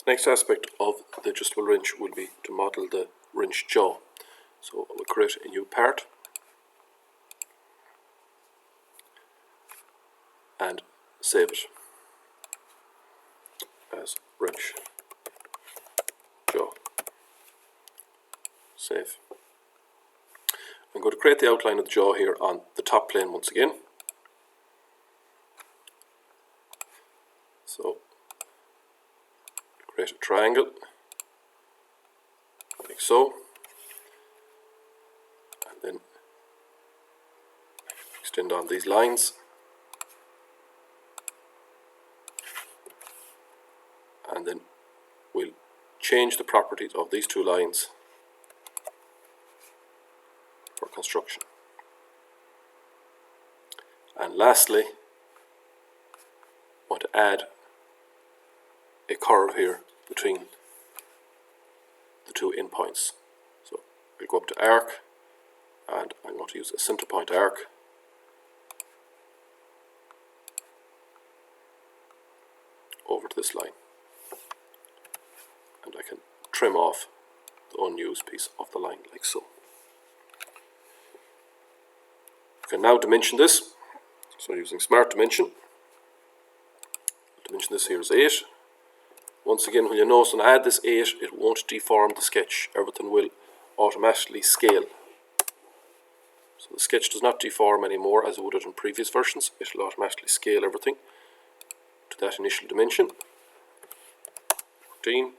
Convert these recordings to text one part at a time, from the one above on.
The next aspect of the adjustable wrench will be to model the wrench jaw. So we'll create a new part and save it as wrench jaw. Save. I'm going to create the outline of the jaw here on the top plane once again. So create a triangle like so, and then extend on these lines, and then we'll change the properties of these two lines for construction. And lastly, I want to add a curve here between the two endpoints. So I'll go up to arc, and I'm going to use a center point arc. Over to this line, and I can trim off the unused piece of the line like so. You can now dimension this, so using Smart Dimension. Dimension this here is 8. Once again, when you notice when I add this 8, it won't deform the sketch. Everything will automatically scale. So the sketch does not deform anymore as it would have in previous versions. It will automatically scale everything to that initial dimension. 14.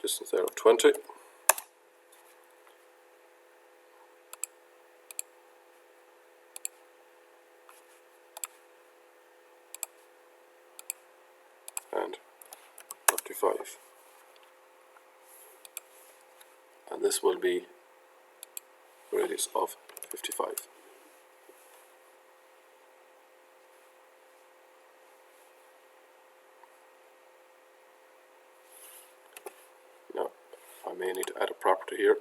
Distance there of 20. And 35. And this will be a radius of 55. Now, I may need to add a property here.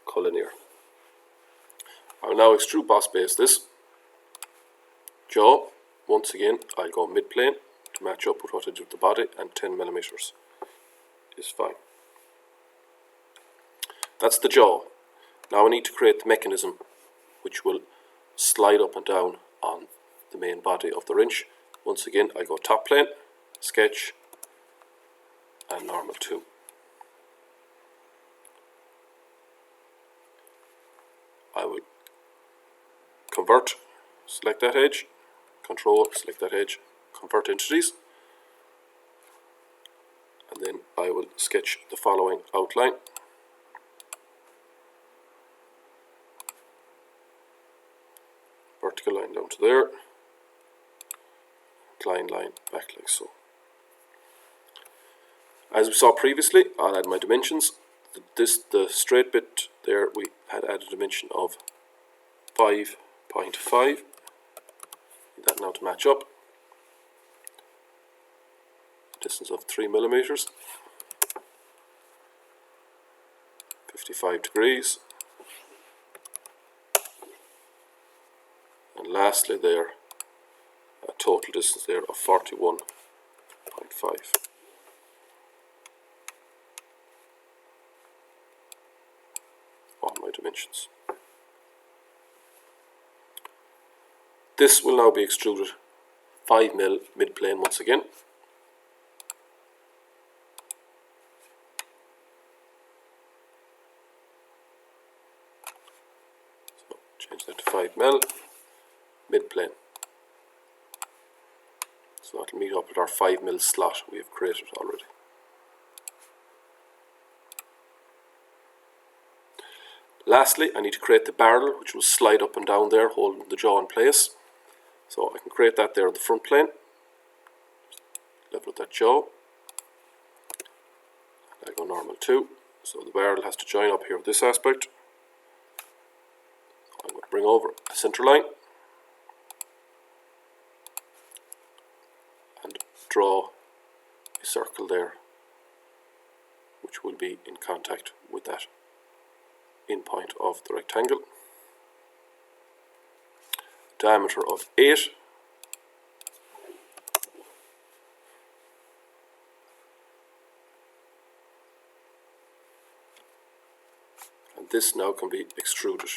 Collinear. I will now extrude boss base this jaw. Once again, I'll go mid-plane to match up with what I did with the body, and 10mm is fine. That's the jaw. Now I need to create the mechanism which will slide up and down on the main body of the wrench. Once again, I go top plane, sketch, and normal 2. I will convert, select that edge, control, select that edge, convert entities, and then I will sketch the following outline. Vertical line down to there, inclined line back like so. As we saw previously, I'll add my dimensions. The straight bit there, we had added a dimension of 5.5. Need that now to match up. Distance of 3mm, 55 degrees, and lastly there, a total distance there of 41.5. On my dimensions. This will now be extruded 5mm mid-plane once again. So change that to 5mm mid-plane. So that will meet up with our 5mm slot we have created already. Lastly, I need to create the barrel, which will slide up and down there, holding the jaw in place. So I can create that there on the front plane. Level with that jaw. And I go normal 2. So the barrel has to join up here with this aspect. So I'm going to bring over a center line and draw a circle there, which will be in contact with that end point of the rectangle. diameter of 8. And this now can be extruded.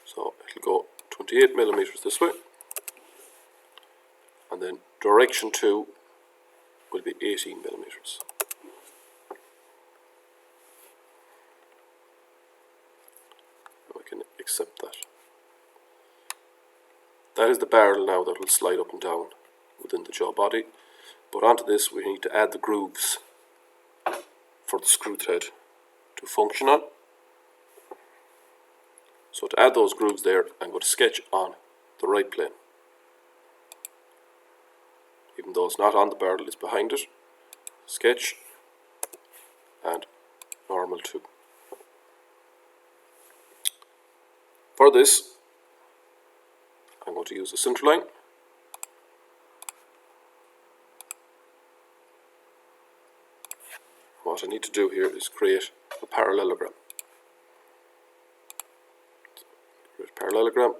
So it'll go 28 millimeters this way, and then direction 2 will be 18 millimeters. We can accept that. That is the barrel now that will slide up and down within the jaw body. But onto this we need to add the grooves for the screw thread to function on. So to add those grooves there, I'm going to sketch on the right plane. Even though it's not on the barrel, it's behind it. Sketch and normal 2. For this, I'm going to use a center line. What I need to do here is create a parallelogram. Create a parallelogram,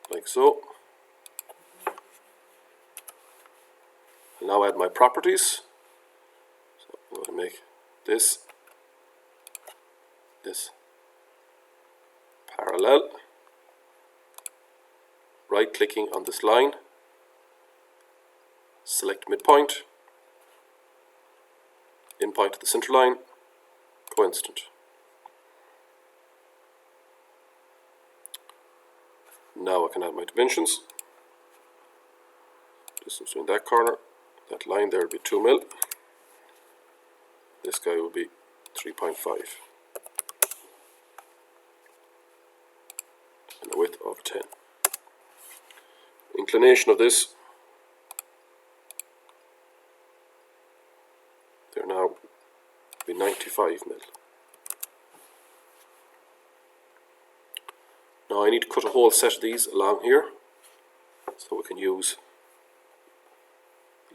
like so. I'll now add my properties. So I'm going to make this parallel. Right clicking on this line, select midpoint, in point to the center line, coincident. Now I can add my dimensions. Distance between that corner, that line there will be 2 mil. This guy will be 3.5. And a width of 10. Inclination of this, there now be 95 mil. Now I need to cut a whole set of these along here, so we can use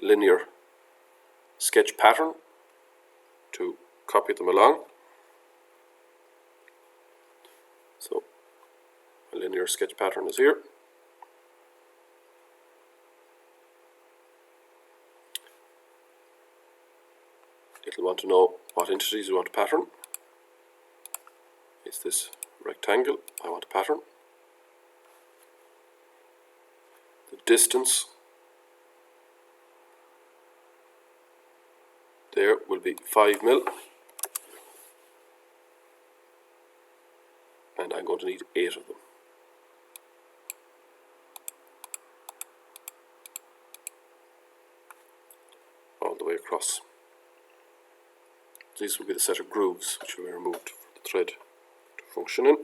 linear sketch pattern to copy them along. So a linear sketch pattern is here. It'll want to know what entities you want to pattern. It's this rectangle I want to pattern. The distance there will be 5 mil, and I'm going to need 8 of them. All the way across. These will be the set of grooves which will be removed for the thread to function in.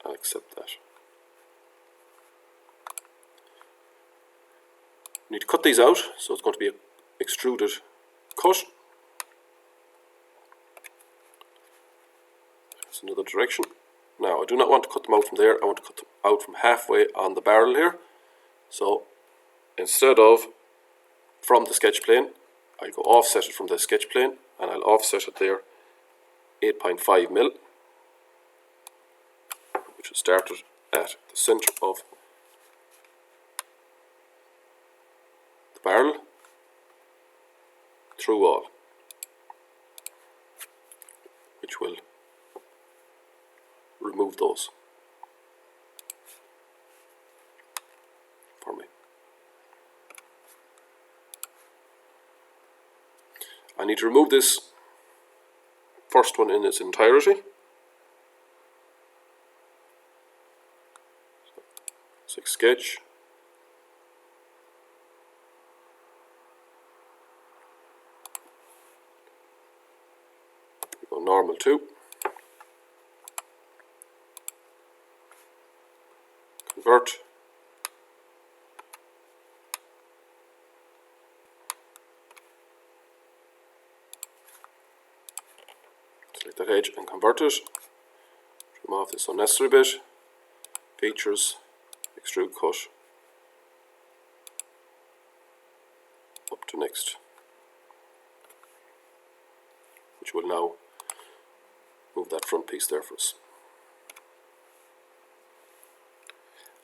I'll accept that. You need to cut these out, so it's going to be an extruded cut. That's another direction. Now I do not want to cut them out from there, I want to cut them out from halfway on the barrel here. So instead of from the sketch plane, I'll go offset it from the sketch plane, and I'll offset it there 8.5 mil, which is started at the center of the barrel through all, which will remove those for me. I need to remove this first one in its entirety. So sketch, go normal 2, convert, select that edge and convert it, trim off this unnecessary bit, features, extrude cut, to next, which will now move that front piece there for us.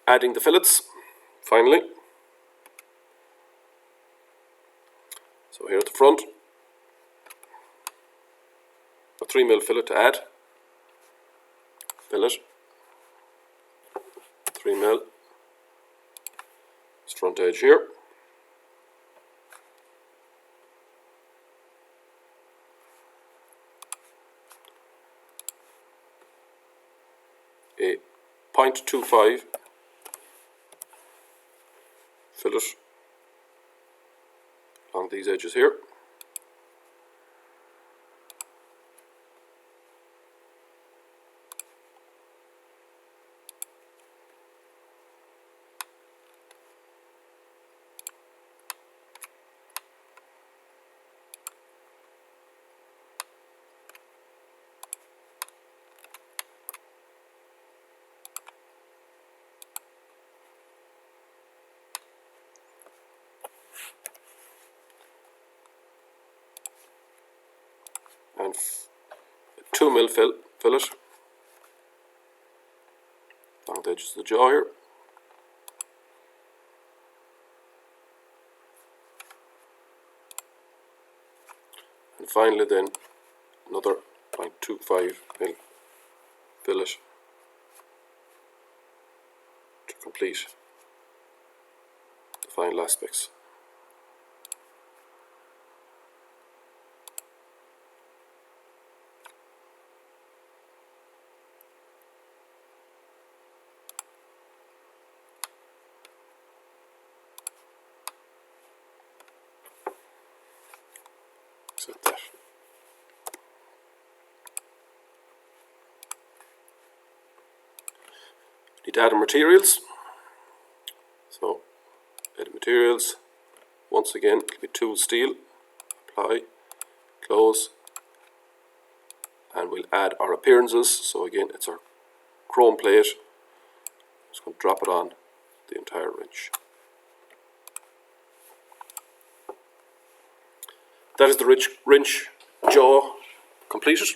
Adding the fillets, finally. So here at the front, a 3mm fillet to add. Fillet, 3mm, this front edge here. A 0.25 fillet along these edges here. And 2mm fillet along the edges of the jaw here. And finally then another 0.25mm fillet to complete the final aspects. Like that. Need to add materials. So, add materials. Once again, it'll be tool steel. Apply, close, and we'll add our appearances. So again, it's our chrome plate. Just going to drop it on the entire wrench. That is the wrench jaw completed.